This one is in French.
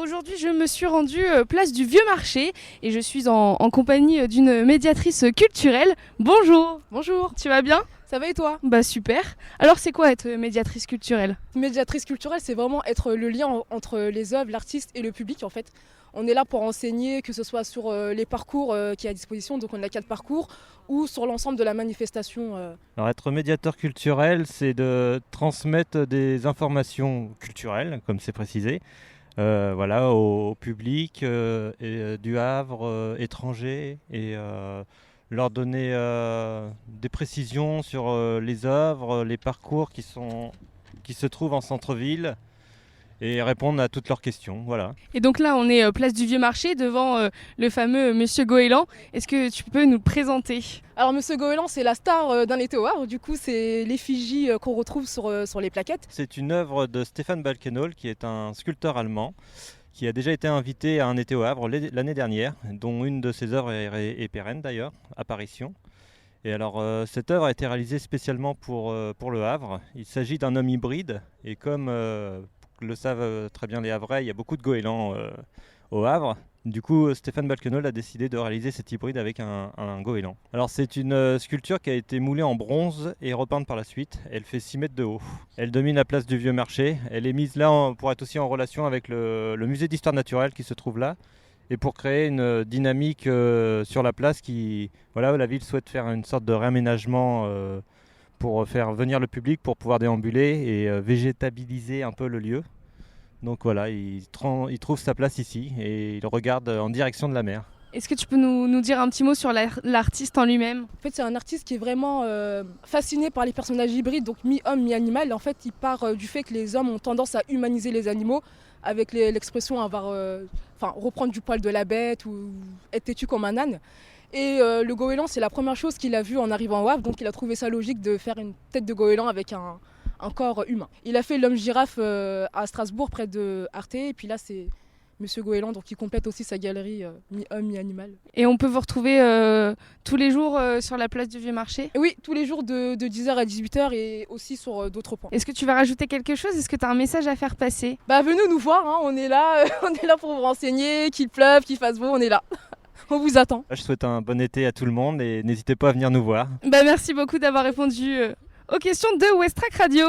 Aujourd'hui, je me suis rendue place du Vieux Marché et je suis en compagnie d'une médiatrice culturelle. Bonjour. Bonjour, Tu vas bien? ça va et toi? Bah super. Alors c'est quoi être médiatrice culturelle? Médiatrice culturelle, c'est vraiment être le lien entre les œuvres, l'artiste et le public en fait. On est là pour enseigner, que ce soit sur les parcours qui est à disposition, donc on a 4 parcours, ou sur l'ensemble de la manifestation. Alors être médiateur culturel, c'est de transmettre des informations culturelles, comme c'est précisé, voilà, au public du Havre étranger et leur donner des précisions sur les œuvres, les parcours qui se trouvent en centre-ville et répondre à toutes leurs questions. Voilà. Et donc là, on est place du Vieux Marché devant le fameux Monsieur Goéland. Est-ce que tu peux nous le présenter? Alors Monsieur Goéland, c'est la star d'un été au Havre, du coup c'est l'effigie qu'on retrouve sur les plaquettes. C'est une œuvre de Stéphane Balkenhol, qui est un sculpteur allemand, qui a déjà été invité à un été au Havre l'année dernière, dont une de ses œuvres est pérenne d'ailleurs, Apparition. Et alors cette œuvre a été réalisée spécialement pour le Havre. Il s'agit d'un homme hybride, et comme le savent très bien les Havrais, il y a beaucoup de goélands au Havre. Du coup, Stéphane Balkenhol a décidé de réaliser cet hybride avec un goéland. Alors c'est une sculpture qui a été moulée en bronze et repeinte par la suite. Elle fait 6 mètres de haut. Elle domine la place du Vieux Marché. Elle est mise là pour être aussi en relation avec le musée d'histoire naturelle qui se trouve là, et pour créer une dynamique sur la place voilà, la ville souhaite faire une sorte de réaménagement pour faire venir le public, pour pouvoir déambuler et végétabiliser un peu le lieu. Donc voilà, il trouve sa place ici et il regarde en direction de la mer. Est-ce que tu peux nous dire un petit mot sur l'artiste en lui-même? En fait, c'est un artiste qui est vraiment fasciné par les personnages hybrides, donc mi-homme, mi-animal. En fait, il part du fait que les hommes ont tendance à humaniser les animaux, avec l'expression reprendre du poil de la bête ou être têtu comme un âne. Et le goéland, c'est la première chose qu'il a vue en arrivant au Havre, donc il a trouvé ça logique de faire une tête de goéland avec un corps humain. Il a fait l'homme girafe à Strasbourg, près de Arte, et puis là c'est Monsieur Goéland, donc il complète aussi sa galerie mi-homme, mi-animal. Et on peut vous retrouver tous les jours sur la place du Vieux Marché? Et oui, tous les jours de 10h à 18h et aussi sur d'autres points. Est-ce que tu vas rajouter quelque chose? Est-ce que tu as un message à faire passer? Bah venez nous voir, hein, on est là, on est là pour vous renseigner, qu'il pleuve, qu'il fasse beau, on est là. On vous attend. Je souhaite un bon été à tout le monde et n'hésitez pas à venir nous voir. Merci beaucoup d'avoir répondu aux questions de Westrack Radio.